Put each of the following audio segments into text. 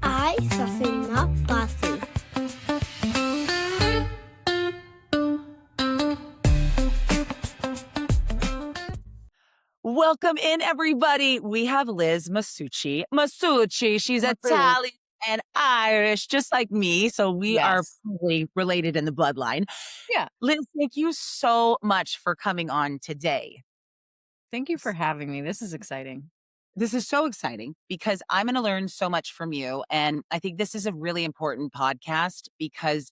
I, Saucy, not Bossy. Welcome in, everybody. We have Liz Masucci. Masucci, she's Woohoo. Italian and Irish, just like me. So we are Yes. probably related in the bloodline. Yeah. Liz, thank you so much for coming on today. Thank you for having me. This is exciting. This is so exciting because I'm going to learn so much from you. And I think this is a really important podcast because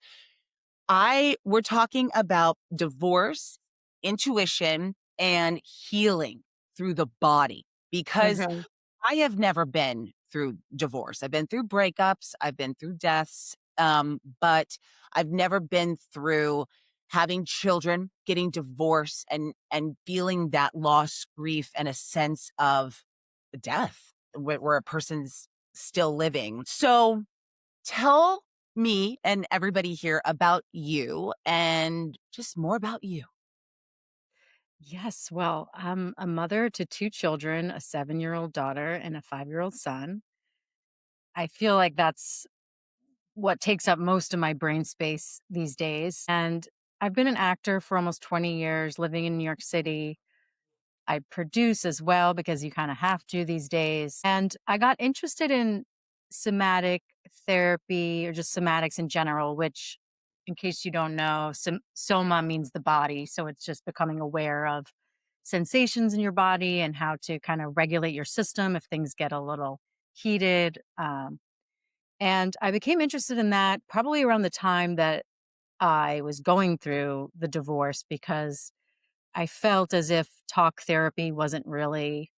we're talking about divorce, intuition, and healing through the body because Mhm. I have never been through divorce. I've been through breakups, I've been through deaths, but I've never been through having children, getting divorced, and feeling that loss, grief, and a sense of death where a person's still living. So tell me and everybody here about you and just more about you. Yes. Well, I'm a mother to two children, a 7-year-old daughter and a 5-year-old son. I feel like that's what takes up most of my brain space these days. And I've been an actor for almost 20 years, living in New York City. I produce as well because you kind of have to these days. And I got interested in somatic therapy or just somatics in general, which, in case you don't know, soma means the body. So it's just becoming aware of sensations in your body and how to kind of regulate your system if things get a little heated. And I became interested in that probably around the time that I was going through the divorce because I felt as if talk therapy wasn't really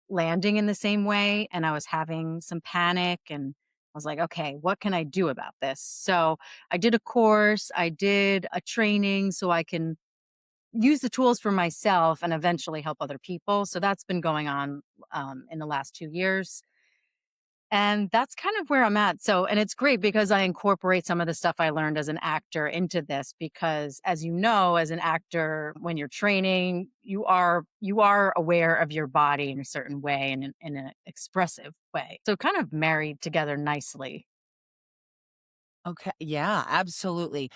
landing in the same way, and I was having some panic, and I was like, "Okay, what can I do about this?" So, I did a course, I did a training so I can use the tools for myself and eventually help other people. So that's been going on, in the last 2 years. And that's kind of where I'm at. So, and it's great because I incorporate some of the stuff I learned as an actor into this because as you know, as an actor, when you're training, you are aware of your body in a certain way and in an expressive way. So kind of married together nicely. Okay. Yeah, absolutely.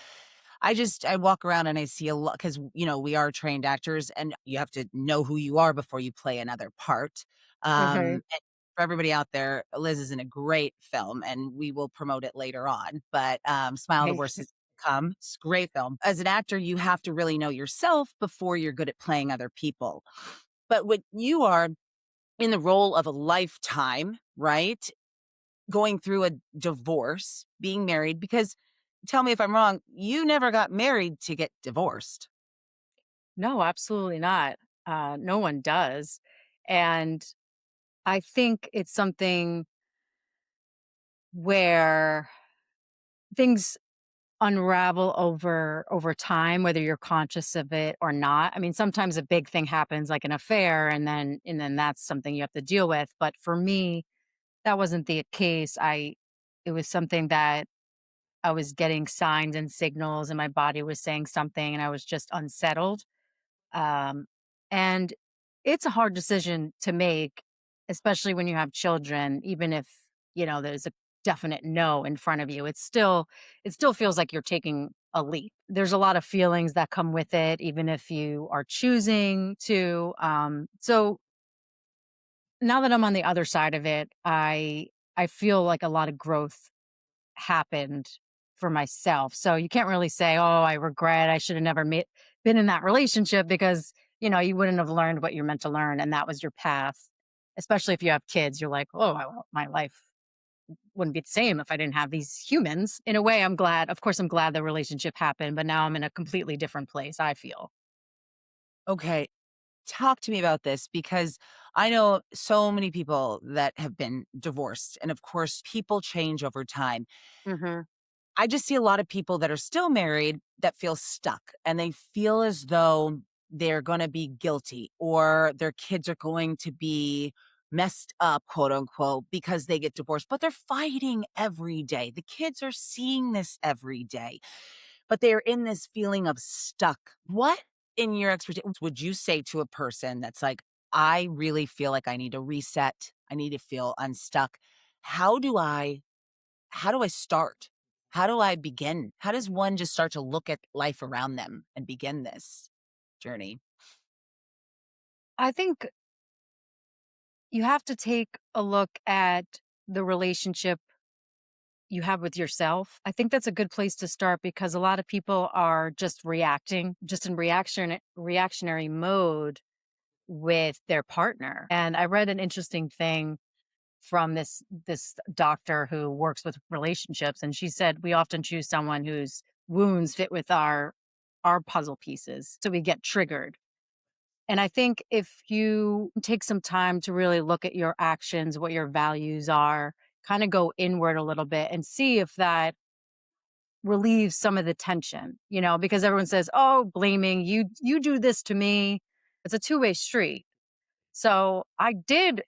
I walk around and I see a lot because, we are trained actors and you have to know who you are before you play another part. Mhm. And for everybody out there, Liz is in a great film and we will promote it later on. But Smile, the Worst is Thanks. to Come. It's a great film. As an actor, you have to really know yourself before you're good at playing other people. But when you are in the role of a lifetime, right? Going through a divorce, being married, because tell me if I'm wrong, you never got married to get divorced. No, absolutely not. No one does. And I think it's something where things unravel over time whether you're conscious of it or not. I mean, sometimes a big thing happens like an affair and then that's something you have to deal with, but for me that wasn't the case. It was something that I was getting signs and signals and my body was saying something and I was just unsettled. um and it's a hard decision to make, especially when you have children, even if there's a definite no in front of you. It still feels like you're taking a leap. There's a lot of feelings that come with it even if you are choosing to. So now that I'm on the other side of it, I feel like a lot of growth happened for myself. So you can't really say, "Oh, I regret I should have never been in that relationship," because you wouldn't have learned what you're meant to learn, and that was your path. Especially if you have kids, you're like, "Oh, well, my life wouldn't be the same if I didn't have these humans." In a way, I'm glad. Of course, I'm glad the relationship happened, but now I'm in a completely different place. I feel. Okay, talk to me about this because I know so many people that have been divorced, and of course, people change over time. Hmm. I just see a lot of people that are still married that feel stuck and they feel as though they're going to be guilty or their kids are going to be messed up, quote unquote, because they get divorced, but they're fighting every day. The kids are seeing this every day, but they're in this feeling of stuck. What, in your expertise, would you say to a person that's like, I really feel like I need to reset, I need to feel unstuck? how do I how do I start? How do I begin? How does one just start to look at life around them and begin this journey? I think you have to take a look at the relationship you have with yourself. I think that's a good place to start because a lot of people are just reacting, just in reactionary mode with their partner. And I read an interesting thing from this doctor who works with relationships, and she said we often choose someone whose wounds fit with our puzzle pieces, so we get triggered. And I think if you take some time to really look at your actions, what your values are, kind of go inward a little bit and see if that relieves some of the tension, because everyone says, "Oh, blaming you do this to me." It's a two-way street. So I did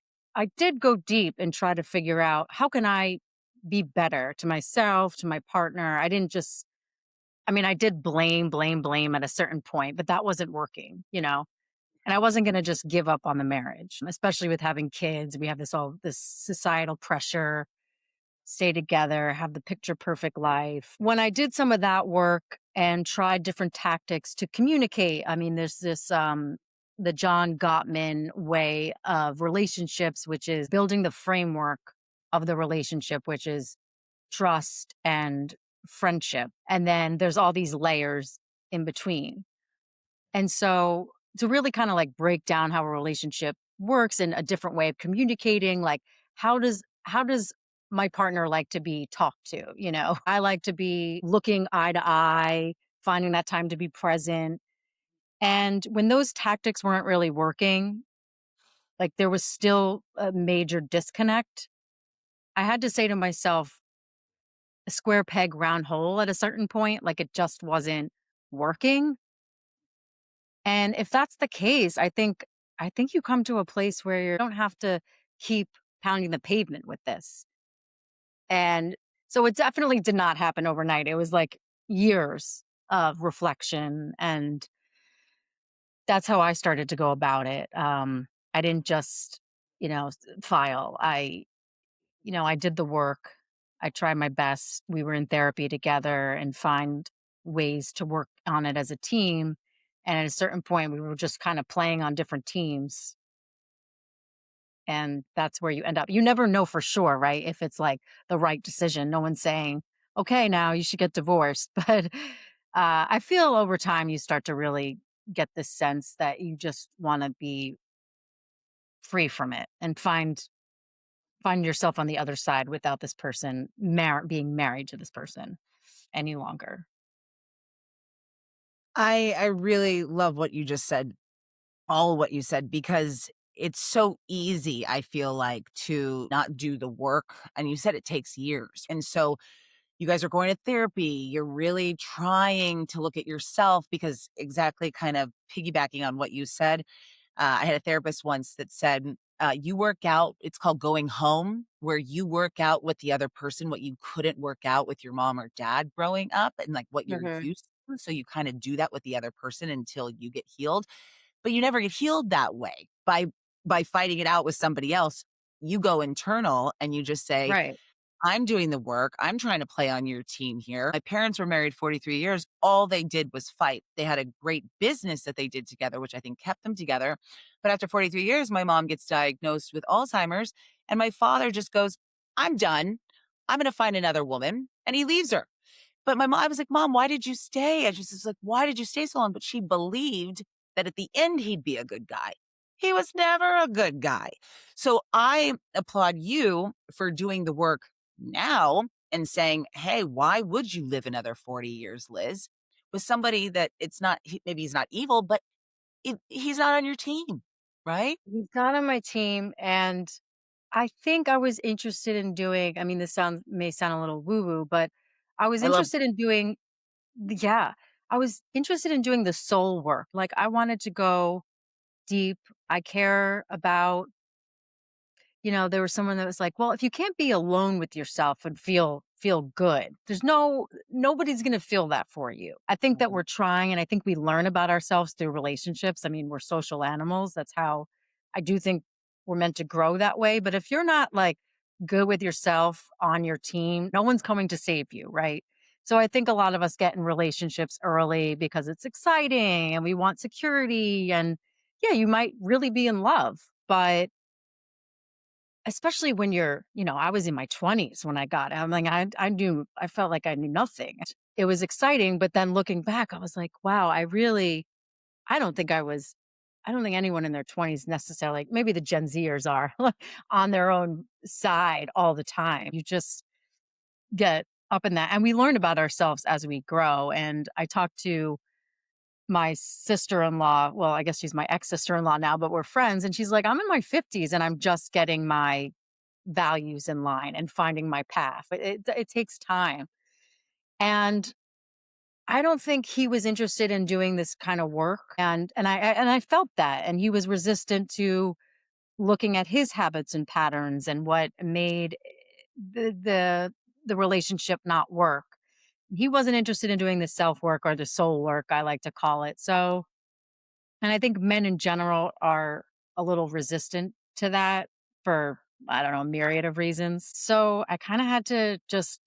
go deep and try to figure out how can I be better to myself, to my partner. I did blame at a certain point, but that wasn't working. And I wasn't going to just give up on the marriage, especially with having kids. We have this societal pressure, stay together, have the picture perfect life. When I did some of that work and tried different tactics to communicate, there's this the John Gottman way of relationships, which is building the framework of the relationship, which is trust and friendship. And then there's all these layers in between. And so to really kind of like break down how a relationship works and a different way of communicating, like how does my partner like to be talked to? I like to be looking eye to eye, finding that time to be present. And when those tactics weren't really working, like there was still a major disconnect. I had to say to myself, a square peg, round hole at a certain point, like it just wasn't working. And if that's the case, I think you come to a place where you don't have to keep pounding the pavement with this. And so it definitely did not happen overnight. It was like years of reflection, and that's how I started to go about it. I didn't just, file. I did the work. I tried my best. We were in therapy together and find ways to work on it as a team. And at a certain point, we were just kind of playing on different teams. And that's where you end up. You never know for sure, right? If it's like the right decision. No one's saying, okay, now you should get divorced. But I feel over time, you start to really get this sense that you just want to be free from it and find yourself on the other side without this person being married to this person any longer. I really love what you just said, all what you said, because it's so easy, I feel like, to not do the work. And you said it takes years. And so you guys are going to therapy. You're really trying to look at yourself because exactly kind of piggybacking on what you said. I had a therapist once that said, you work out, it's called going home, where you work out with the other person, what you couldn't work out with your mom or dad growing up and like what you're Hmm. used to. So you kind of do that with the other person until you get healed. But you never get healed that way by fighting it out with somebody else. You go internal and you just say, Right. I'm doing the work. I'm trying to play on your team here. My parents were married 43 years. All they did was fight. They had a great business that they did together, which I think kept them together. But after 43 years, my mom gets diagnosed with Alzheimer's. And my father just goes, I'm done. I'm going to find another woman. And he leaves her. But my mom, I was like, Mom, why did you stay? I just was like, why did you stay so long? But she believed that at the end, he'd be a good guy. He was never a good guy. So I applaud you for doing the work now and saying, hey, why would you live another 40 years, Liz, with somebody that it's not, maybe he's not evil, but he's not on your team, right? He's not on my team. And I think I was interested in doing, this may sound a little woo woo, but I was I love, interested in doing, yeah, I was interested in doing the soul work. Like I wanted to go deep. I care about, there was someone that was like, well, if you can't be alone with yourself and feel good, nobody's going to feel that for you. I think that we're trying, and I think we learn about ourselves through relationships. We're social animals. That's how I do think we're meant to grow that way. But if you're not like good with yourself on your team, no one's coming to save you, right? So I think a lot of us get in relationships early because it's exciting and we want security. And yeah, you might really be in love, but especially when I was in my 20s when I got it. I'm like, I felt like I knew nothing. It was exciting, but then looking back, I was like, wow, I don't think I don't think anyone in their 20s necessarily, maybe the Gen Zers are on their own side all the time. You just get up in that. And we learn about ourselves as we grow. And I talked to my sister in law. Well, I guess she's my ex sister in law now, but we're friends. And she's like, I'm in my 50s and I'm just getting my values in line and finding my path. It takes time. And I don't think he was interested in doing this kind of work. And I felt that. And he was resistant to looking at his habits and patterns and what made the relationship not work. He wasn't interested in doing the self work or the soul work, I like to call it. So, and I think men in general are a little resistant to that for, I don't know, a myriad of reasons. So I kind of had to just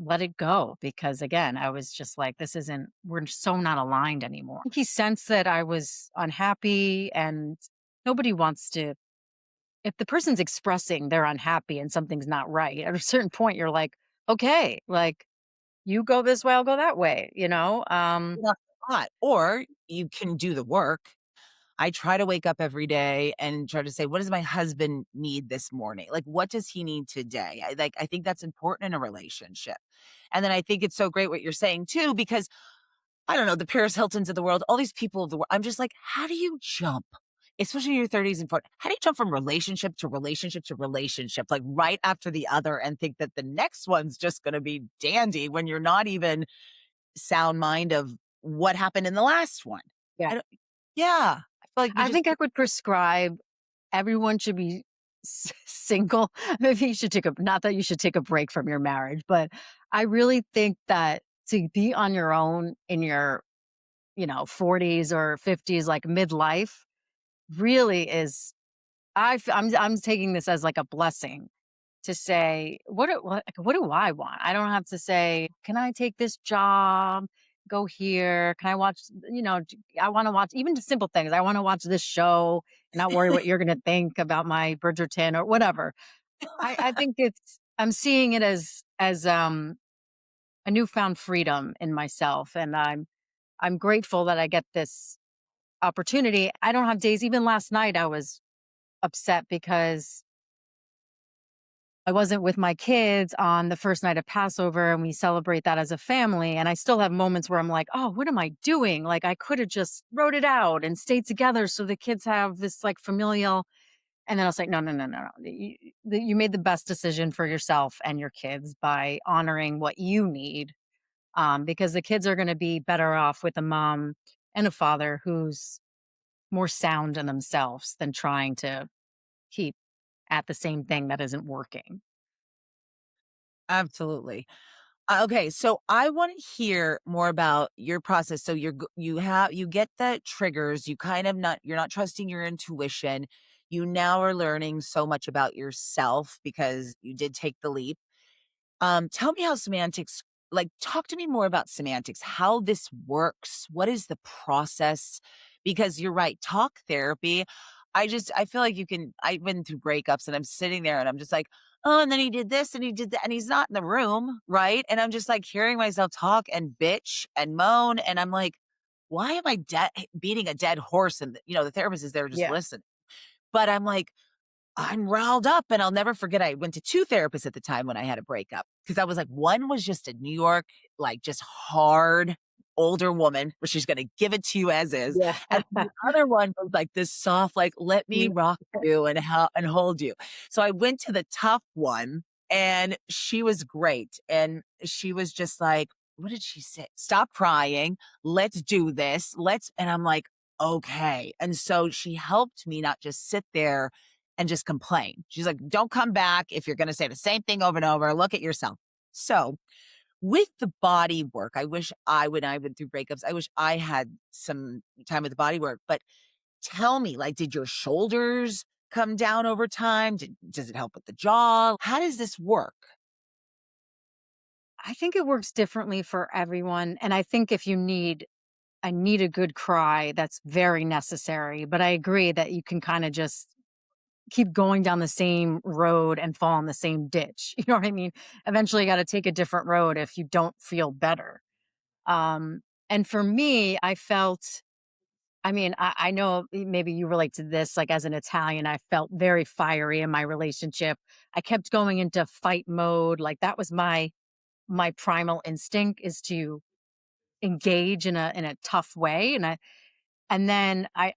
let it go because again, I was just like, we're so not aligned anymore. He sensed that I was unhappy and nobody wants to, if the person's expressing they're unhappy and something's not right, at a certain point, you're like, okay, like you go this way, I'll go that way, you know? That's a lot. Or you can do the work. I try to wake up every day and try to say, what does my husband need this morning? Like, what does he need today? I think that's important in a relationship. And then I think it's so great what you're saying too, because I don't know, the Paris Hiltons of the world, all these people of the world, I'm just like, how do you jump? Especially in your 30s and 40s. How do you jump from relationship to relationship to relationship, like right after the other, and think that the next one's just going to be dandy when you're not even sound mind of what happened in the last one? Yeah. I don't, yeah. I feel like you I just, think I would prescribe everyone should be single. Maybe you should not that you should take a break from your marriage, but I really think that to be on your own in your, 40s or 50s, like midlife, really is, I'm taking this as like a blessing to say, what do I want? I don't have to say, can I take this job? Go here? Can I watch, I want to watch even the simple things. I want to watch this show and not worry what you're going to think about my Bridgerton or whatever. I think I'm seeing it as a newfound freedom in myself. And I'm grateful that I get this opportunity. I don't have days, even last night, I was upset because I wasn't with my kids on the first night of Passover, and we celebrate that as a family. And I still have moments where I'm like, oh, what am I doing? Like, I could have just wrote it out and stayed together so the kids have this like familial. And then I was like, no, no, no, no, no. You made the best decision for yourself and your kids by honoring what you need, because the kids are going to be better off with a mom and a father who's more sound in themselves than trying to keep at the same thing that isn't working. absolutely. Okay, so I want to hear more about your process. So you get the triggers. You kind of not you're not trusting your intuition. You now are learning so much about yourself because you did take the leap. Tell me how semantics, like, talk to me more about semantics, how this works. What is the process? Because you're right, talk therapy. I feel like I've been through breakups and I'm sitting there and I'm just like, oh, and then he did this and he did that and he's not in the room. Right. And I'm just like hearing myself talk and bitch and moan. And I'm like, why am I beating a dead horse? And, the therapist is there just Yeah. listen. But I'm like, I'm riled up and I'll never forget. I went to two therapists at the time when I had a breakup because I was like, one was just a New York, like just hard older woman where she's going to give it to you as is. Yeah. And the other one was like this soft, like, let me Yeah. rock you and hold you. So I went to the tough one and she was great. And she was just like, what did she say? Stop crying. Let's do this. And I'm like, okay. And so she helped me not just sit there and just complain. She's like, don't come back if you're going to say the same thing over and over. Look at yourself. So with the body work, when I went through breakups, I wish I had some time with the body work, but tell me, like, did your shoulders come down over time? Does it help with the jaw? How does this work? I think it works differently for everyone. And I think if I need a good cry, that's very necessary. But I agree that you can kind of just keep going down the same road and fall in the same ditch. You know what I mean? Eventually, you got to take a different road if you don't feel better. Um, and for me, I felt, I mean, I know maybe you relate to this. Like as an Italian, I felt very fiery in my relationship. I kept going into fight mode. Like that was my primal instinct is to engage in a tough way. And then I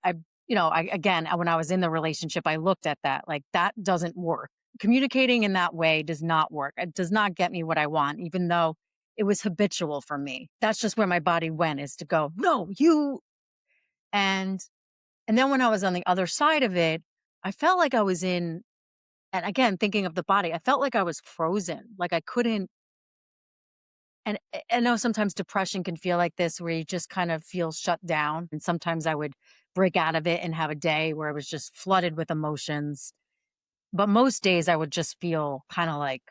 again, when I was in the relationship, I looked at that like that doesn't work. Communicating in that way does not work. It does not get me what I want, even though it was habitual for me. That's just where my body went is to go, no, you and and then when I was on the other side of it, I felt like I was in and again, thinking of the body, I felt like I was frozen. Like I couldn't and I know sometimes depression can feel like this where you just kind of feel shut down. And sometimes I would break out of it and have a day where I was just flooded with emotions. But most days I would just feel kind of like,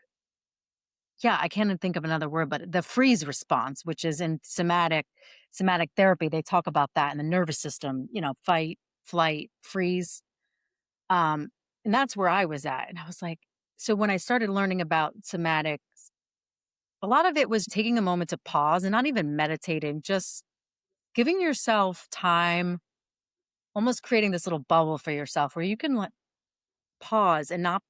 yeah, I can't even think of another word, but the freeze response, which is in somatic therapy, they talk about that in the nervous system, fight, flight, freeze. Um, and that's where I was at. And I was like, so when I started learning about somatic, a lot of it was taking a moment to pause and not even meditating, just giving yourself time, almost creating this little bubble for yourself where you can pause and not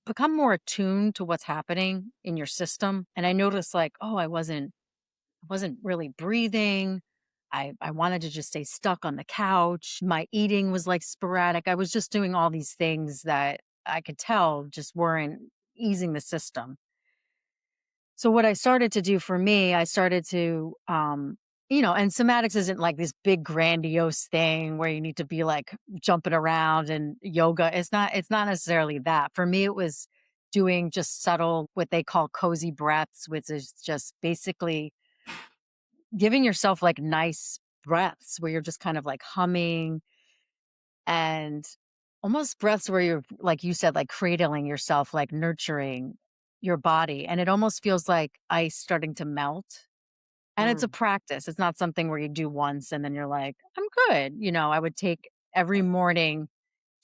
become more attuned to what's happening in your system. And I noticed like, oh, I wasn't really breathing. I wanted to just stay stuck on the couch. My eating was like sporadic. I was just doing all these things that I could tell just weren't easing the system. So what I started to do for me, I started to and somatics isn't like this big grandiose thing where you need to be like jumping around and yoga. It's not necessarily that. For me it was doing just subtle what they call cozy breaths, which is just basically giving yourself like nice breaths where you're just kind of like humming and almost breaths where you're like you said like cradling yourself, like nurturing your body, and it almost feels like ice starting to melt. And it's a Mm. practice. It's not something where you do once and then you're like, I'm good. I would take every morning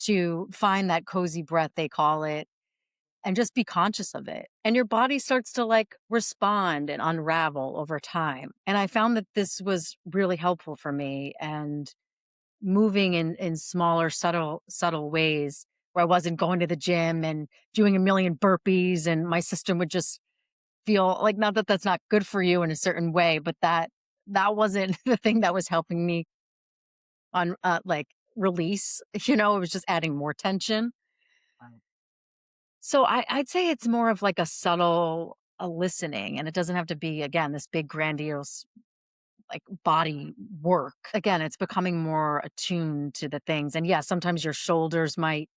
to find that cozy breath, they call it, and just be conscious of it. And your body starts to like respond and unravel over time. And I found that this was really helpful for me and moving in smaller, subtle ways where I wasn't going to the gym and doing a million burpees and my system would just feel like, not that that's not good for you in a certain way, but that wasn't the thing that was helping me on like release. It was just adding more tension. Right. So I'd say it's more of like a subtle a listening, and it doesn't have to be again this big grandiose like body work. Again, it's becoming more attuned to the things. And yeah, sometimes your shoulders might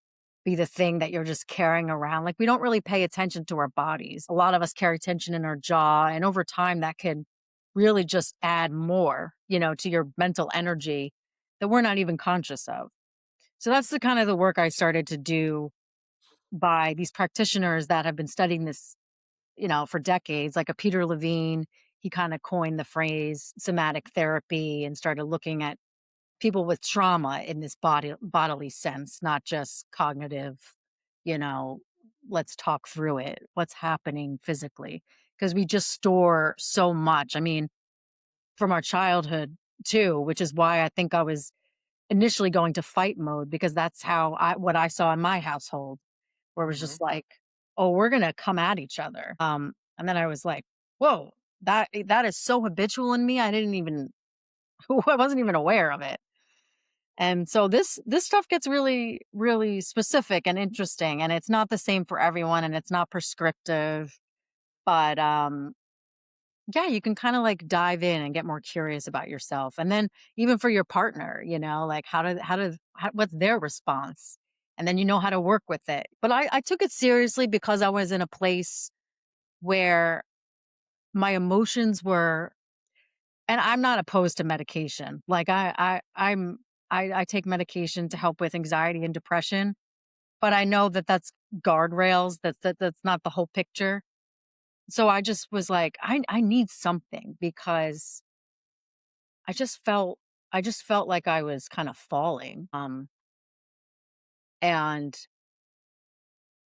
be the thing that you're just carrying around. Like we don't really pay attention to our bodies. A lot of us carry tension in our jaw, and over time that can really just add more, to your mental energy that we're not even conscious of. So that's the kind of the work I started to do by these practitioners that have been studying this, for decades, like a Peter Levine. He kind of coined the phrase somatic therapy and started looking at people with trauma in this bodily sense, not just cognitive, you know, let's talk through it. What's happening physically? Because we just store so much. I mean, from our childhood too, which is why I think I was initially going to fight mode because that's what I saw in my household, where it was Mhm. just like, oh, we're gonna come at each other. And then I was like, whoa, that is so habitual in me. I didn't even I wasn't even aware of it. And so this stuff gets really, really specific and interesting. And it's not the same for everyone and it's not prescriptive. But yeah, you can kind of like dive in and get more curious about yourself. And then even for your partner, like what's their response? And then you know how to work with it. But I took it seriously because I was in a place where my emotions were, and I'm not opposed to medication. Like I take medication to help with anxiety and depression, but I know that that's guardrails. That's not the whole picture. So I just was like, I need something because I just felt I just felt like I was kind of falling. And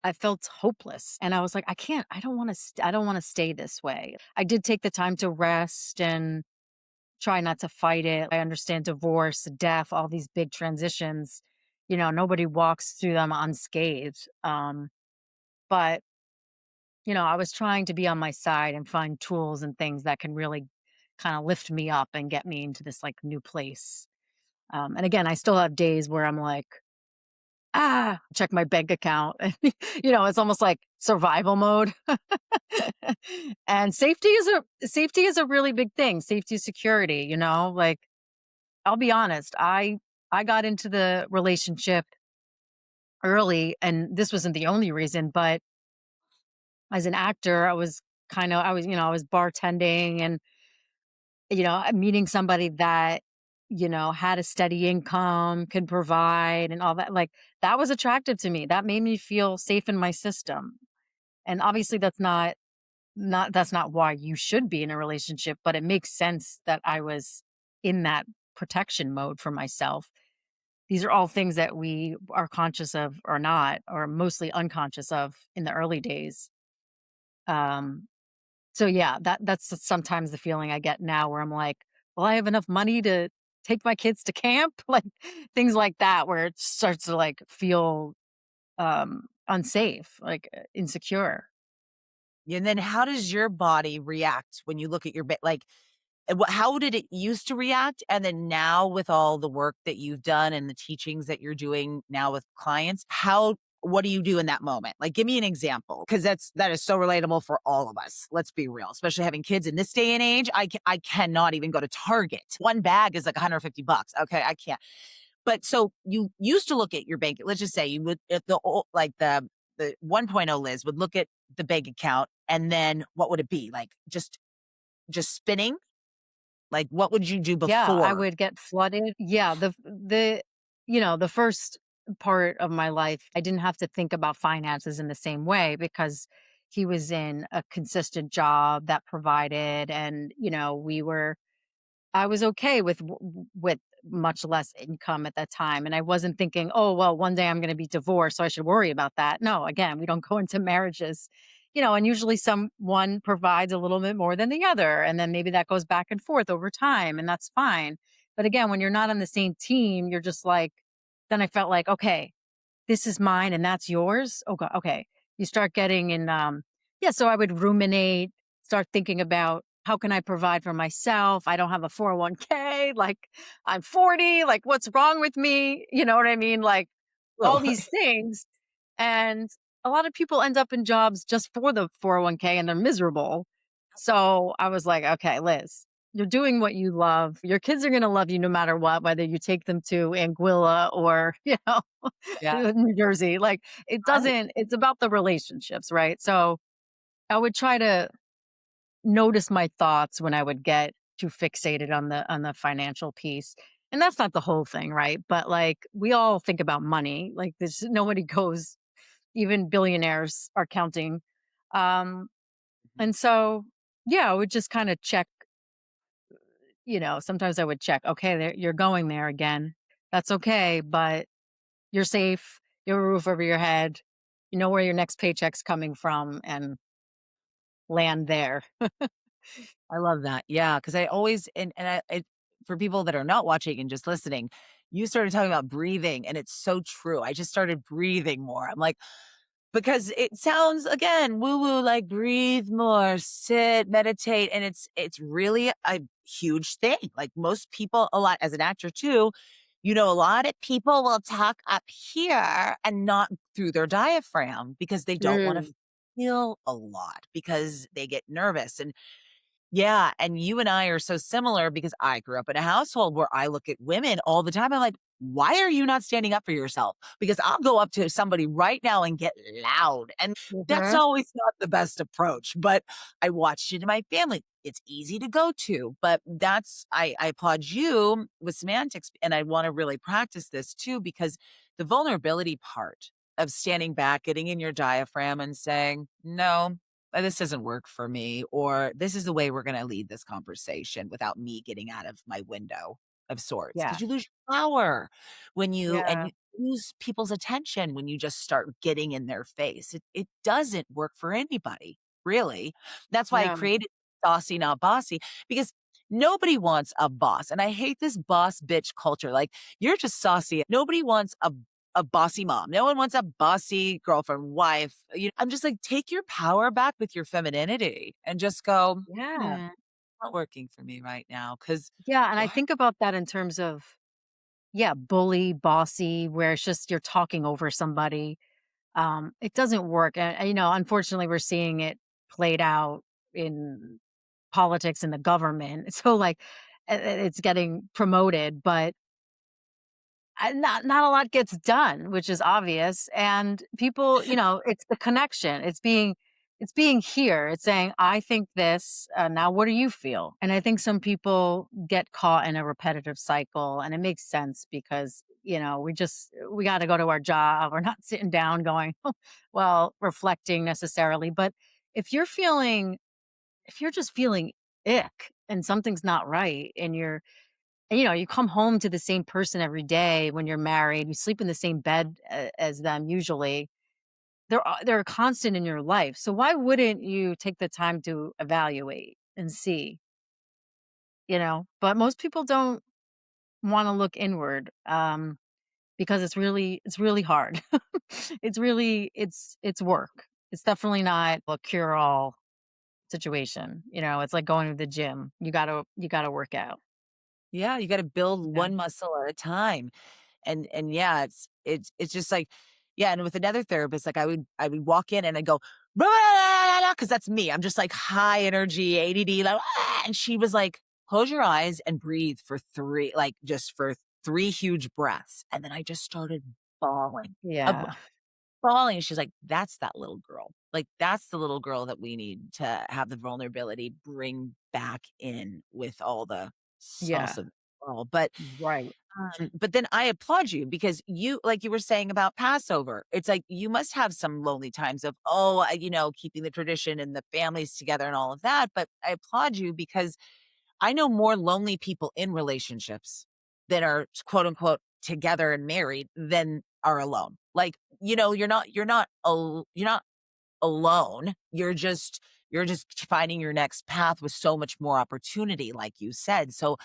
I felt hopeless. And I was like, I don't want to I don't want to stay this way. I did take the time to rest and try not to fight it. I understand divorce, death, all these big transitions. Nobody walks through them unscathed. But I was trying to be on my side and find tools and things that can really kind of lift me up and get me into this like new place. And again, I still have days where I'm like, check my bank account. It's almost like survival mode. And safety is a really big thing. Safety, security, like I'll be honest, I got into the relationship early, and this wasn't the only reason, but as an actor, I was bartending and meeting somebody that had a steady income, could provide and all that, like that was attractive to me. That made me feel safe in my system. And obviously that's not why you should be in a relationship, but it makes sense that I was in that protection mode for myself. These are all things that we are conscious of or not, or mostly unconscious of in the early days. Um, so yeah, that's sometimes the feeling I get now where I'm like, well, I have enough money to take my kids to camp, like things like that, where it starts to like feel unsafe, like insecure. And then how does your body react when you look at your like, how did it used to react? And then now with all the work that you've done and the teachings that you're doing now with clients, what do you do in that moment? Like, give me an example, because that is so relatable for all of us. Let's be real, especially having kids in this day and age. I cannot even go to Target. One bag is like $150. Okay, I can't. But so you used to look at your bank. Let's just say you would, if the 1.0 Liz would look at the bank account, and then what would it be like? Just spinning. Like, what would you do Yeah, I before? would get flooded. Yeah, the first part of my life, I didn't have to think about finances in the same way because he was in a consistent job that provided, and I was okay with much less income at that time, and I wasn't thinking, "Oh, well, one day I'm gonna be divorced, so I should worry about that." No, again, we don't go into marriages, and usually someone provides a little bit more than the other, and then maybe that goes back and forth over time, and that's fine. But again, when you're not on the same team, you're just like then I felt like, "Okay, this is mine and that's yours? Oh god, okay." You start getting in yeah, so I would ruminate, start thinking about how can I provide for myself? I don't have a 401k, like I'm 40, like what's wrong with me? You know what I mean? Like all Oh, these things. And a lot of people end up in jobs just for the 401k and they're miserable. So I was like, okay, Liz, you're doing what you love. Your kids are going to love you no matter what, whether you take them to Anguilla or, yeah. New Jersey. Like it's about the relationships, right? So I would try to notice my thoughts when I would get too fixated on the financial piece. And that's not the whole thing, right? But like we all think about money. Like there's nobody goes, even billionaires are counting. Um, and so yeah, I would just kind of check, sometimes I would check, okay, there, you're going there again. That's okay, but you're safe, you have a roof over your head, you know where your next paycheck's coming from and land there. I love that. Yeah, because I always for people that are not watching and just listening, you started talking about breathing, and it's so true. I just started breathing more. I'm like, because it sounds again woo woo, like breathe more, sit, meditate, and it's really a huge thing. Like most people, a lot as an actor too, a lot of people will talk up here and not through their diaphragm because they don't want to Mm. feel a lot because they get nervous. And yeah, and you and I are so similar because I grew up in a household where I look at women all the time. I'm like, why are you not standing up for yourself? Because I'll go up to somebody right now and get loud. And that's Mhm. always not the best approach. But I watched it in my family. it's easy to go to, but I applaud you with semantics. And I want to really practice this too, because the vulnerability part of standing back, getting in your diaphragm and saying, no, this doesn't work for me, or this is the way we're going to lead this conversation without me getting out of my window of sorts. Yeah. Cause you lose your power and Yeah. you lose people's attention when you just start getting in their face. It doesn't work for anybody, really. That's why I No. created Saucy, Not Bossy, because nobody wants a boss. And I hate this boss bitch culture. Like, you're just saucy. Nobody wants a bossy mom. No one wants a bossy girlfriend, wife. I'm just like, take your power back with your femininity and just go, Yeah. not working for me right now. Cause Yeah, and I what? think about that in terms of, yeah, bully, bossy, where it's just you're talking over somebody. It doesn't work, and, unfortunately, we're seeing it played out in politics and the government. So, like, it's getting promoted, but not a lot gets done, which is obvious. And people, it's the connection. It's being here. It's saying, I think this. Now, what do you feel? And I think some people get caught in a repetitive cycle, and it makes sense because we got to go to our job. We're not sitting down going, well, reflecting necessarily. But if you're feeling, if you're just feeling ick and something's not right, and you come home to the same person every day when you're married, you sleep in the same bed as them usually. They're a constant in your life. So why wouldn't you take the time to evaluate and see, But most people don't want to look inward because it's really hard. It's work. It's definitely not a cure all situation. It's like going to the gym. You got to work out. Yeah, you got to build Yeah. one muscle at a time. And yeah, it's just like, yeah, and with another therapist, like I would walk in and I'd go, because that's me. I'm just like high energy, ADD, like, and she was like, close your eyes and breathe for three, like just for three huge breaths. And then I just started bawling. Yeah. Bawling. She's like, that's that little girl. Like, that's the little girl that we need to have the vulnerability bring back in with all the sauce Yeah. of all. But Right. then I applaud you because you, like you were saying about Passover, it's like you must have some lonely times of, keeping the tradition and the families together and all of that. But I applaud you because I know more lonely people in relationships that are quote unquote together and married than are alone. Like, you're not alone. You're just finding your next path with so much more opportunity, like you said. So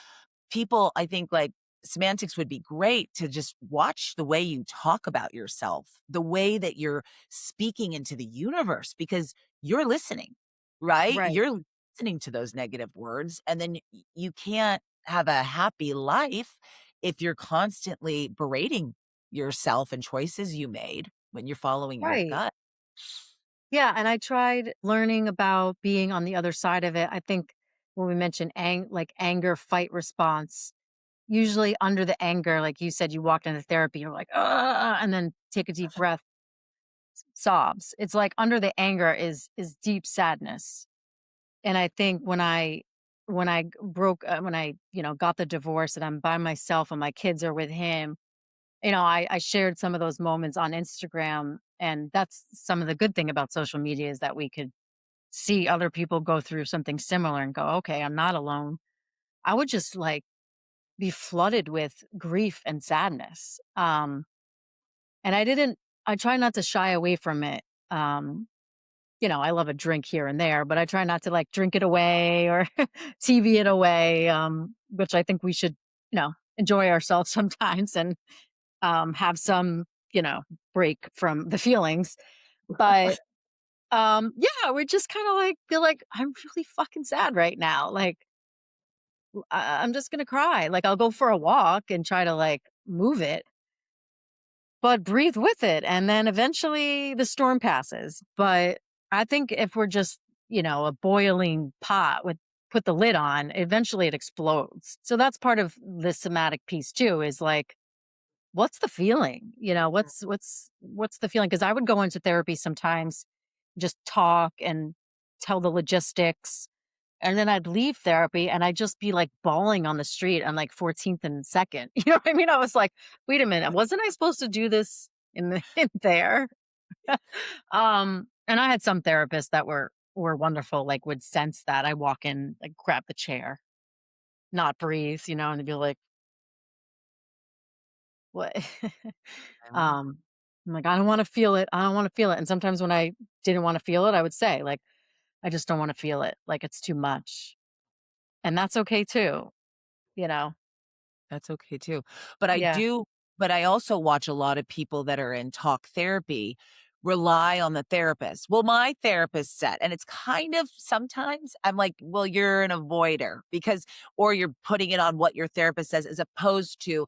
people, I think, like, semantics would be great to just watch the way you talk about yourself, the way that you're speaking into the universe, because you're listening, right? Right. You're listening to those negative words. And then you can't have a happy life if you're constantly berating yourself and choices you made when you're following your Right. gut. Yeah, and I tried learning about being on the other side of it. I think when we mentioned like anger fight response, usually under the anger, like you said, you walked into therapy, you're like, and then take a deep breath, sobs. It's like under the anger is deep sadness. And I think when I got the divorce and I'm by myself and my kids are with him, I shared some of those moments on Instagram, and that's some of the good thing about social media is that we could see other people go through something similar and go, okay, I'm not alone. I would just like be flooded with grief and sadness. And I try not to shy away from it. Um, I love a drink here and there, but I try not to like drink it away or TV it away, which I think we should, enjoy ourselves sometimes and have some, break from the feelings. But yeah, we just kind of like feel like I'm really fucking sad right now. Like I'm just gonna cry. Like I'll go for a walk and try to like move it, but breathe with it. And then eventually the storm passes. But I think if we're just, a boiling pot with put the lid on, eventually it explodes. So that's part of the somatic piece too, is like, what's the feeling? What's the feeling? Because I would go into therapy sometimes, just talk and tell the logistics. And then I'd leave therapy and I'd just be like bawling on the street on like 14th and 2nd. You know what I mean? I was like, wait a minute, wasn't I supposed to do this in there? And I had some therapists that were wonderful, like would sense that. I walk in, like grab the chair, not breathe, and they'd be like, what? Um, um, I'm like, I don't want to feel it. I don't want to feel it. And sometimes when I didn't want to feel it, I would say, like, I just don't want to feel it. Like it's too much. And that's okay too, you know? That's okay too. But I Yeah. do but I also watch a lot of people that are in talk therapy rely on the therapist. Well, my therapist said, and it's kind of sometimes I'm like, well, you're an avoider because, or you're putting it on what your therapist says as opposed to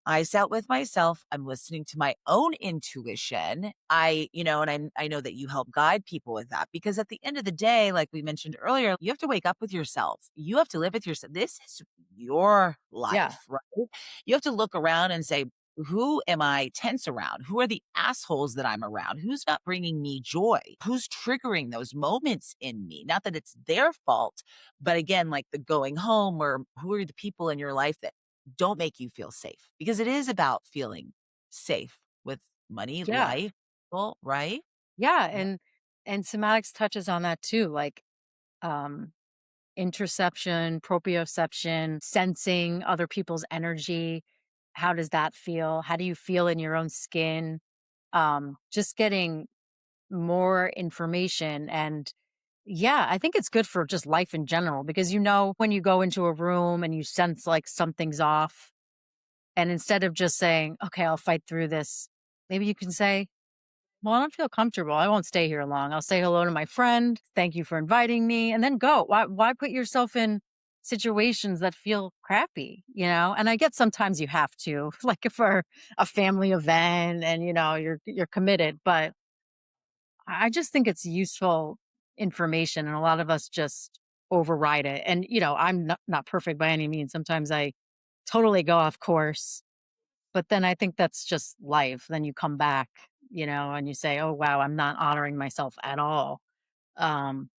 I sat with myself. I'm listening to my own intuition. And I know that you help guide people with that because at the end of the day, like we mentioned earlier, you have to wake up with yourself. You have to live with yourself. This is your Yeah. life, right? You have to look around and say, who am I tense around? Who are the assholes that I'm around? Who's not bringing me joy? Who's triggering those moments in me? Not that it's their fault, but again, like the going home or who are the people in your life that don't make you feel safe because it is about feeling safe with money, Yeah. life, well, right? Yeah. Yeah. And somatics touches on that too. Like um interception, proprioception, sensing other people's energy. How does that feel? How do you feel in your own skin? Just getting more information. And yeah, I think it's good for just life in general because when you go into a room and you sense like something's off, and instead of just saying, okay, I'll fight through this, maybe you can say, well, I don't feel comfortable. I won't stay here long. I'll say hello to my friend. Thank you for inviting me, and then go. Why put yourself in situations that feel crappy, And I get sometimes you have to, like for a family event and you're committed, but I just think it's useful information and a lot of us just override it. And I'm not perfect by any means. Sometimes I totally go off course, but then I think that's just life. Then you come back, and you say, "Oh wow, I'm not honoring myself at all." Um,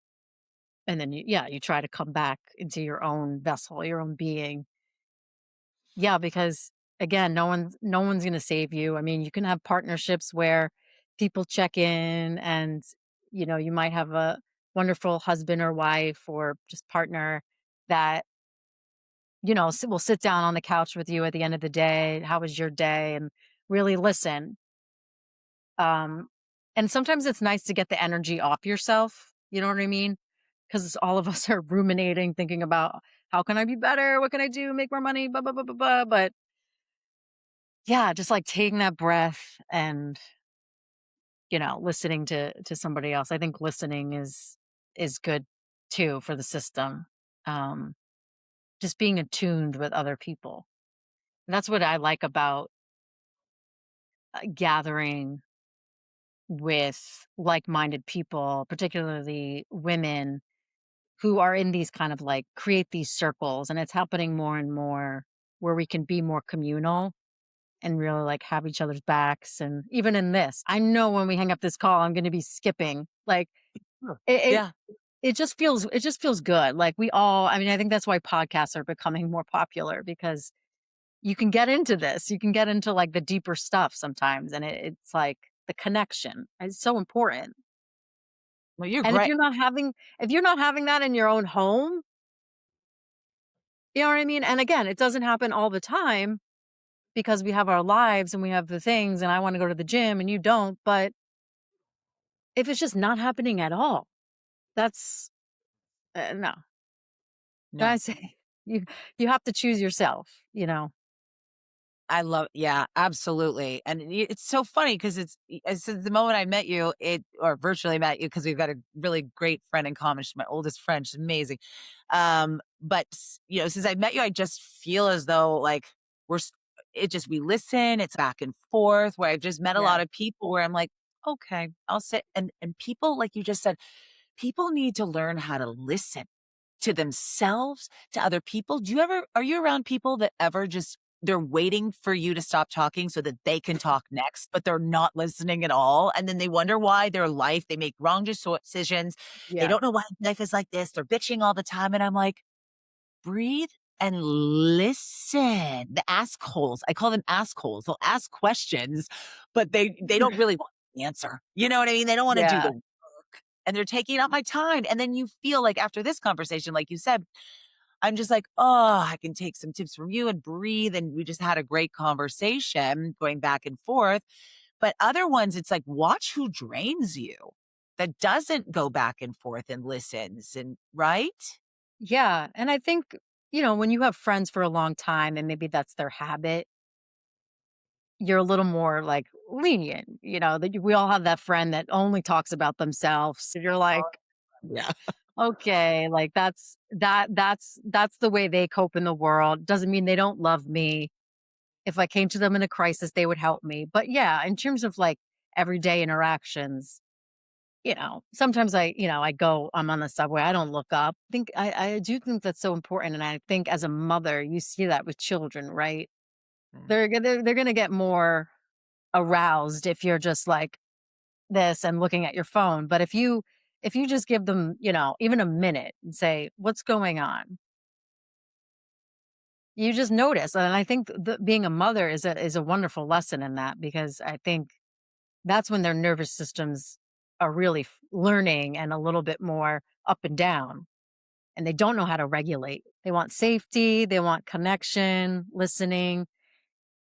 and then you try to come back into your own vessel, your own being. Yeah, because again, no one's going to save you. I mean, you can have partnerships where people check in, and you might have a wonderful husband or wife or just partner that will sit down on the couch with you at the end of the day. How was your day? And really listen. Um, and sometimes it's nice to get the energy off yourself. You know what I mean? Because all of us are ruminating, thinking about how can I be better? What can I do? Make more money? Blah, blah, blah, blah, blah. But yeah, just like taking that breath and, listening to somebody else. I think listening is good too for the system. Um, just being attuned with other people. And that's what I like about gathering with like-minded people, particularly women who are in these kind of like create these circles. And it's happening more and more where we can be more communal and really like have each other's backs. And even in this, I know when we hang up this call, I'm going to be skipping. Like Sure. it, it, Yeah. it just feels good. Like I mean, I think that's why podcasts are becoming more popular because you can get into this. You can get into like the deeper stuff sometimes. And it's like the connection is so important. Well, you're And if great. you're not having that in your own home, you know what I mean? And again, it doesn't happen all the time because we have our lives and we have the things and I want to go to the gym and you don't, but if it's just not happening at all, that's no. Then I No. say you have to choose yourself. I love yeah, absolutely, and it's so funny because since the moment I met you, or virtually met you because 'cause we've got a really great friend in common, she's my oldest friend, she's amazing, but since I met you, I just feel as though, like, we're s it just we listen, it's back and forth, where I've just met a Yeah. lot of people where I'm like, "Okay, I'll sit," and people, like you just said, people need to learn how to listen to themselves, to other people. Are you around people that ever just they're waiting for you to stop talking so that they can talk next, but they're not listening at all. And then they wonder why their life, they make wrong decisions. They Yeah. don't know why life is like this. They're bitching all the time. And I'm like, breathe and listen. The ask holes. I call them ask holes. They'll ask questions, but they don't really want the answer. You know what I mean? They don't want to do Yeah. the work. And they're taking up my time. And then you feel like after this conversation, like you said, I'm just like, oh, I can take some tips from you and breathe. And we just had a great conversation going back and forth. But other ones, it's like, watch who drains you, that doesn't go back and forth and listens. And right? Yeah. And I think, when you have friends for a long time and maybe that's their habit, you're a little more like lenient, that we all have that friend that only talks about themselves. So you're like, Yeah. okay, like that's the way they cope in the world. Doesn't mean they don't love me. If I came to them in a crisis, they would help me. But yeah, in terms of like everyday interactions, sometimes I'm on the subway, I don't look up. I do think that's so important. And I think as a mother, you see that with children, right? Mm. They're gonna get more aroused if you're just like this and looking at your phone. But if you just give them, even a minute and say, what's going on? You just notice. And I think being a mother is a wonderful lesson in that, because I think that's when their nervous systems are really learning and a little bit more up and down, and they don't know how to regulate. They want safety, they want connection, listening.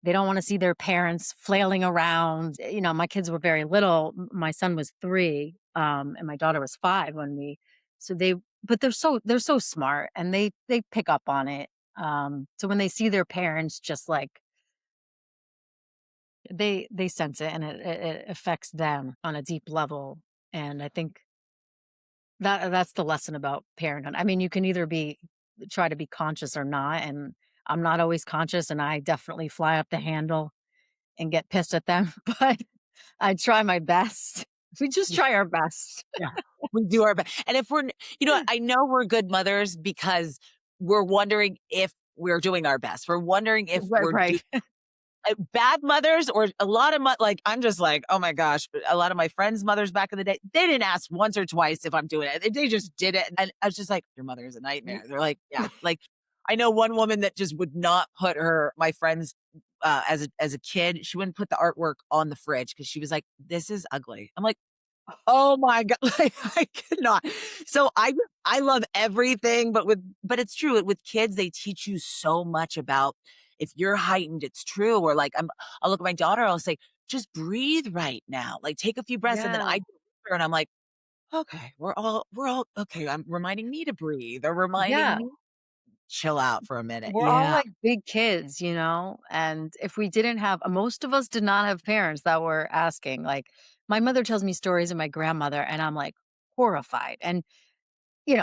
They don't want to see their parents flailing around. My kids were very little. My son was 3, and my daughter was 5 when so but they're so smart, and they pick up on it. So when they see their parents just like they sense it, and it affects them on a deep level. And I think that's the lesson about parenthood. I mean, you can either try to be conscious or not, and I'm not always conscious, and I definitely fly up the handle and get pissed at them, but I try my best. We just try our best. Yeah. We do our best. And if I know we're good mothers because we're wondering if we're doing our best. We're wondering if Right, we're right. bad mothers, or a lot of like, I'm just like, oh my gosh, a lot of my friends' mothers back in the day, they didn't ask once or twice if I'm doing it. They just did it. And I was just like, your mother is a nightmare. They're like, yeah. Like, I know one woman that just would not put my friends, as a kid, she wouldn't put the artwork on the fridge because she was like, this is ugly. I'm like, oh my God. Like, I could not. So I love everything, but it's true. With kids, they teach you so much about if you're heightened, it's true. Or like I'll look at my daughter, I'll say, just breathe right now. Like take a few breaths. And then Yeah. I do it with her and I'm like, okay, we're all okay. I'm reminding me to breathe, or reminding Yeah. me chill out for a minute. We're all Yeah. like big kids, and if we didn't have most of us did not have parents that were asking. Like, my mother tells me stories of my grandmother, and I'm like horrified. And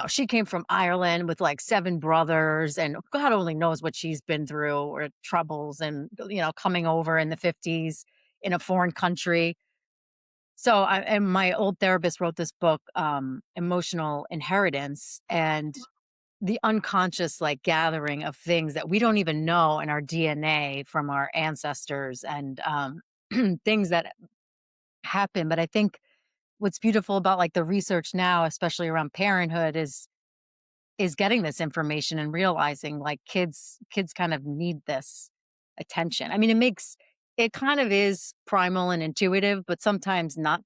she came from Ireland with like 7 brothers, and God only knows what she's been through, or troubles, and coming over in the 50s in a foreign country. So and my old therapist wrote this book, Emotional Inheritance, and the unconscious like gathering of things that we don't even know in our DNA from our ancestors, and things that happen. But I think what's beautiful about like the research now, especially around parenthood, is getting this information and realizing like kids kind of need this attention. I mean, it kind of is primal and intuitive, but sometimes not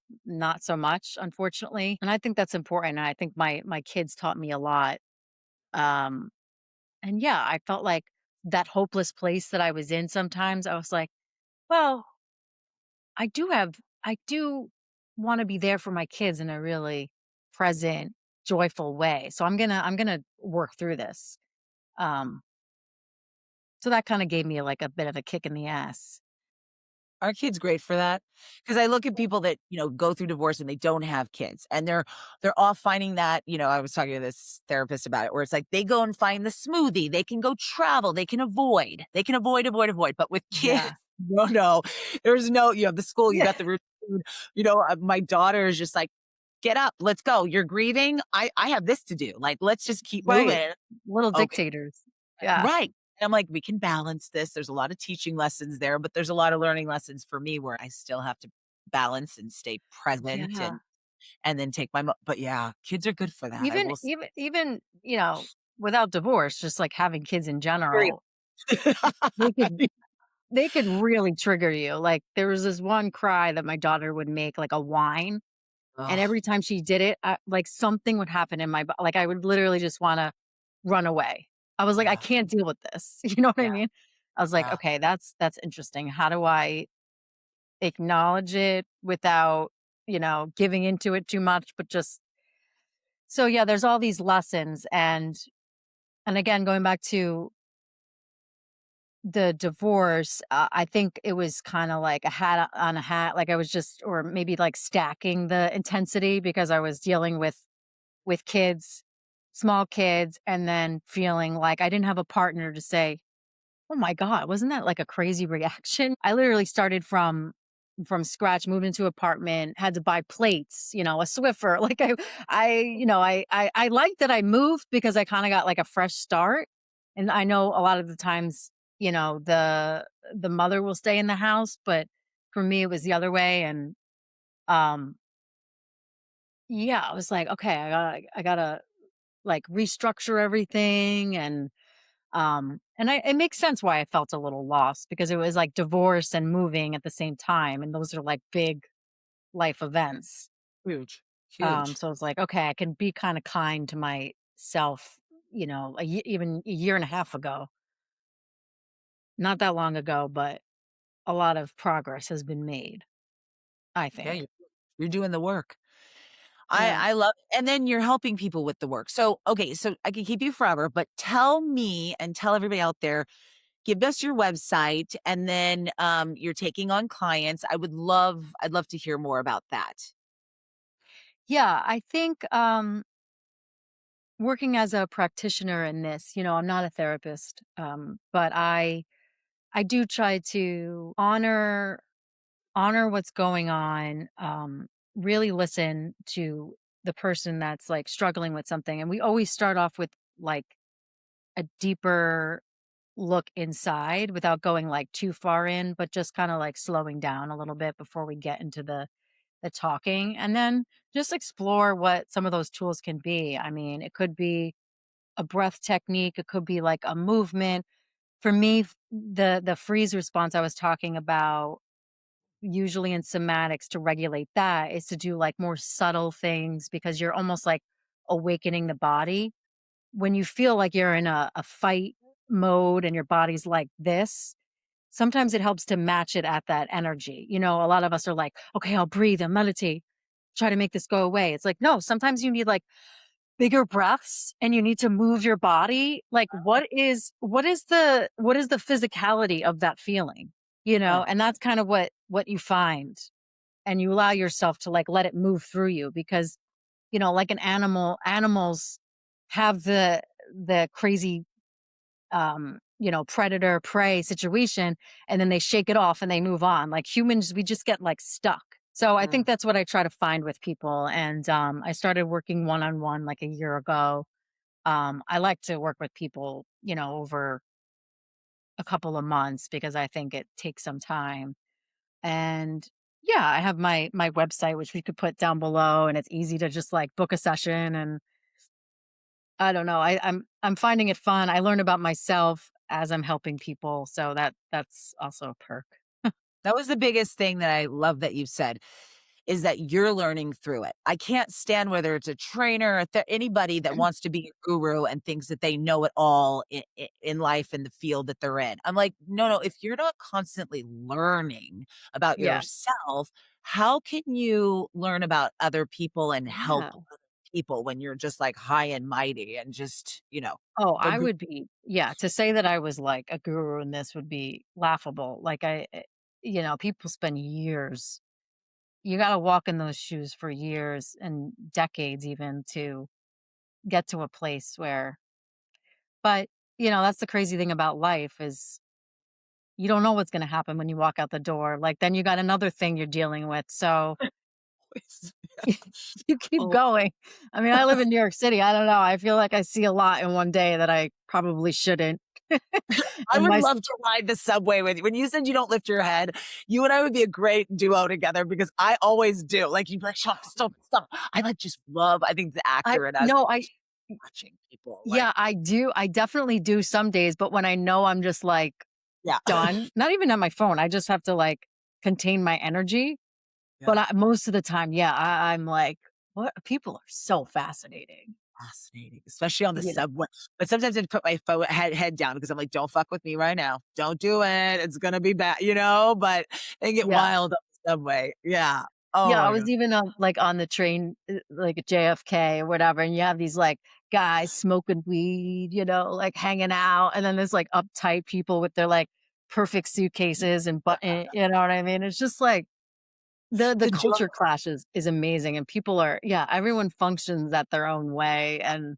so much, unfortunately. And I think that's important. And I think my kids taught me a lot. Um and yeah, I felt like that hopeless place that I was in sometimes, I was like, well, I do want to be there for my kids in a really present, joyful way. So I'm gonna work through this. Um, so that kind of gave me like a bit of a kick in the ass. Our kid's great for that, because I look at people that, go through divorce and they don't have kids, and they're all finding that, I was talking to this therapist about it, where it's like they go and find the smoothie, they can go travel, they can avoid, avoid, avoid. But with kids, Yeah. no, there's no, you have the school, you Yeah. got the routine, my daughter is just like, get up, let's go. You're grieving. I have this to do. Like, let's just keep Right. moving. Little Okay. dictators. Yeah. Right. And I'm like, "We can balance this." There's a lot of teaching lessons there, but there's a lot of learning lessons for me where I still have to balance and stay present Yeah. and then take my but yeah, kids are good for that, I will Even, without divorce, just like having kids in Period. general, they could they could really trigger you. Like there was this one cry that my daughter would make, like a whine, and Oh, every time she did it, like something would happen in my like I would literally just want to run away. I was like, I yeah, can't deal with this. You know what I yeah, mean? I was like, yeah. okay, that's interesting. How do I acknowledge it without, giving into it too much, but just so yeah, there's all these lessons and again going back to the divorce, I think it was kind of like a hat on a hat. Like I was just, or maybe like stacking the intensity because I was dealing with kids, small kids, and then feeling like I didn't have a partner to say, "Oh my god, wasn't that like a crazy reaction?" I literally started from scratch, moved into apartment, had to buy plates, a Swiffer. Like I like that I moved because I kind of got like a fresh start. And I know a lot of the times, the mother will stay in the house, but for me it was the other way. And um yeah, I was like, okay, I gotta like restructure everything it makes sense why I felt a little lost because it was like divorce and moving at the same time, and those are like big life events. Huge, huge. So it's like, okay, I can be kind of kind to myself, even a year and a half ago, not that long ago, but a lot of progress has been made, I Yeah, think. you're doing the work. Yeah. I love and then you're helping people with the work. So, okay, so I can keep you forever, but tell me and tell everybody out there, give us your website and then, you're taking on clients. I'd love to hear more about that. Yeah. I think working as a practitioner in this, I'm not a therapist, but I do try to honor what's going on, really listen to the person that's like struggling with something. And we always start off with like a deeper look inside without going like too far in, but just kind of like slowing down a little bit before we get into the talking and then just explore what some of those tools can be. I mean, it could be a breath technique, it could be like a movement. For me, the freeze response I was talking about usually in somatics to regulate that is to do like more subtle things because you're almost like awakening the body. When you feel like you're in a fight mode and your body's like this, sometimes it helps to match it at that energy. A lot of us are like, okay, I'll breathe and meditate, try to make this go away. It's like, no, sometimes you need like bigger breaths and you need to move your body. Like what is the physicality of that feeling? Huh. And that's kind of what you find and you allow yourself to like let it move through you because like an animals have the crazy predator prey situation and then they shake it off and they move on. Like humans, we just get like stuck. So I think Mm. that's what I try to find with people. And I started working one on one like a year ago. I like to work with people over a couple of months because I think it takes some time. And yeah, I have my website which we could put down below and it's easy to just like book a session and I don't know. I'm finding it fun. I learn about myself as I'm helping people, so that's also a perk. That was the biggest thing that I love that you said, is that you're learning through it. I can't stand whether it's a trainer, anybody that wants to be a guru and thinks that they know it all in life and the field that they're in. I'm like, no, no. If you're not constantly learning about Yeah. yourself, how can you learn about other people and help Yeah. other people when you're just like high and mighty and just Oh, a I would be yeah, to say that I was like a guru in this would be laughable. Like people spend years. You gotta walk in those shoes for years and decades even to get to a place where but, that's the crazy thing about life is you don't know what's gonna happen when you walk out the door. Like, then you got another thing you're dealing with, so guru. you keep Oh, going. I mean, I live in New York City. I don't know. I feel like I see a lot in one day that I probably shouldn't. I And would my love to ride the subway with you. When you said you don't lift your head, you and I would be a great duo together because I always do. Like you'd be like, stop, stop, stop. I like just love, I think the I actor in us no, I watching people like, yeah, I do. I definitely do some days, but when I know I'm just like yeah. done, not even on my phone, I just have to like contain my energy. But Yeah. most of the time, yeah, I'm like, what? People are so fascinating. Fascinating, especially on the You know, subway. But sometimes I put my head down because I'm like, don't fuck with me right now. Don't do it. It's gonna be bad, But they get yeah. wild on the subway. Yeah. Oh Yeah, I my was god. even on like on the train, like at JFK or whatever, and you have these like guys smoking weed, like hanging out, and then there's like uptight people with their like perfect suitcases and button, you know what I mean? It's just like the The joy. culture clash is amazing, and people are yeah, everyone functions at their own way, and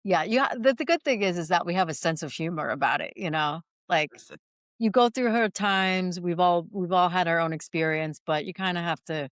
yeah, the good thing is that we have a sense of humor about it. Like you go through hard times, we've all had our own experience, but you kind of have to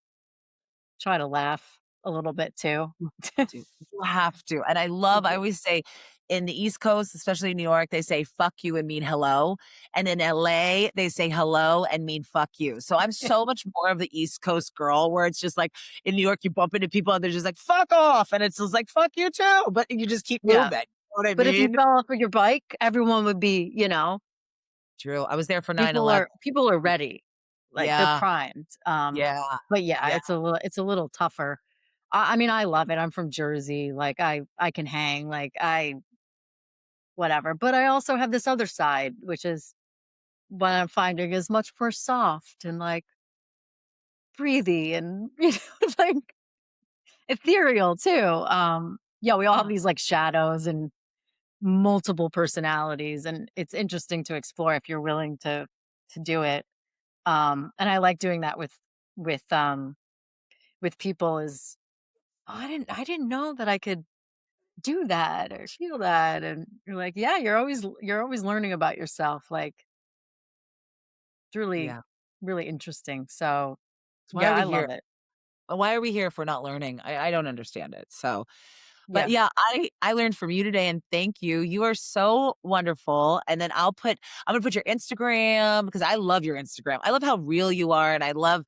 try to laugh a little bit too. To. You have to. And I always say in the East Coast, especially in New York, they say fuck you and mean hello. And in LA, they say hello and mean fuck you. So I'm so much more of the East Coast girl where it's just like in New York, you bump into people and they're just like, fuck off. And it's just like, fuck you too. But you just keep Yeah, moving. You know what I but if you mean? fell off of your bike, everyone would be. True. I was there for 9 People 11. are people are ready, like they're Yeah. primed. Yeah. But yeah, Yeah. it's a little tougher. I mean, I love it. I'm from Jersey. Like I can hang. Like I whatever. But I also have this other side, which is what I'm finding is much more soft and like breathy and like ethereal too. Yeah, we all have Oh, these like shadows and multiple personalities, and it's interesting to explore if you're willing to do it. And I like doing that with um with people is oh, I didn't know that I could do that or feel that, and you're like, yeah, you're always learning about yourself. Like it's really yeah. really interesting. So So why yeah, are we I here? love it. Why are we here if we're not learning? I don't understand it. So, but Yeah. yeah, I learned from you today and thank you. You are so wonderful. And then I'm gonna put your Instagram because I love your Instagram. I love how real you are. And I love,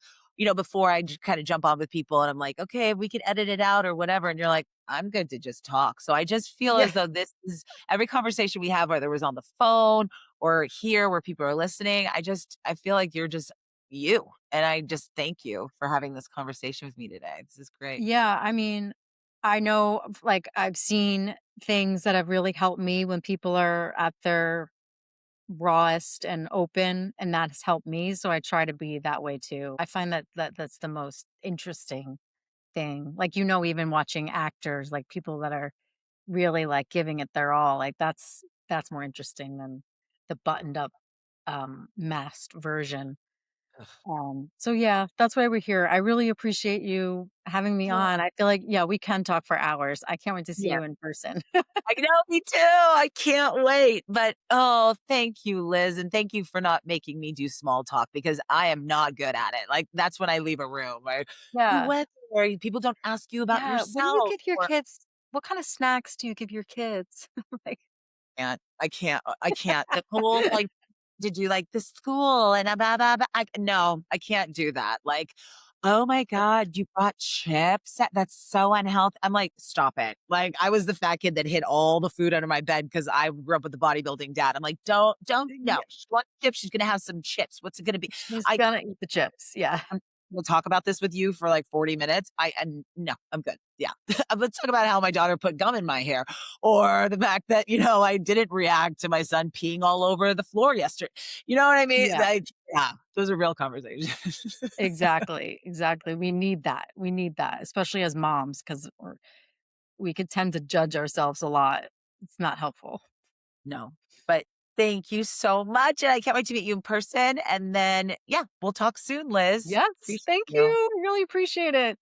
before I just kind of jump on with people and I'm like, okay, we can edit it out or whatever. And you're like, I'm good to just talk. So I just feel Yeah. as though this is every conversation we have, whether it was on the phone or here where people are listening. I feel like you're just you. And I just thank you for having this conversation with me today. This is great. Yeah, I mean, I know like I've seen things that have really helped me when people are at their rawest and open, and that's helped me, so I try to be that way too. I find that's the most interesting thing. Like even watching actors, like people that are really like giving it their all, like that's more interesting than the buttoned up masked version. So yeah, that's why we're here. I really appreciate you having me Oh, on. I feel like, yeah, we can talk for hours. I can't wait to see yeah. you in person. I know, me too. I can't wait. But oh, thank you, Liz. And thank you for not making me do small talk because I am not good at it. Like that's when I leave a room, right? The Yeah. weather, people don't ask you about Yeah. What do you yourself give your or kids? What kind of snacks do you give your kids? Like, I can't. The whole like, did you like the school and blah, blah, blah. No, I can't do that. Like, oh my God, you brought chips? That's so unhealthy. I'm like, stop it. Like, I was the fat kid that hid all the food under my bed because I grew up with a bodybuilding dad. I'm like, no. yeah, She wants chips. She's going to have some chips. What's it going to be? she's I gonna eat the chips. Yeah. we'll talk about this with you for like 40 minutes. And no, I'm good. Yeah. Let's talk about how my daughter put gum in my hair or the fact that, I didn't react to my son peeing all over the floor yesterday. You know what I mean? Yeah. Yeah, those are real conversations. Exactly. Exactly. We need that. We need that, especially as moms, because we could tend to judge ourselves a lot. It's not helpful. No, but thank you so much. And I can't wait to meet you in person. And then, yeah, we'll talk soon, Liz. Yes. Appreciate Thank you. you. Really appreciate it.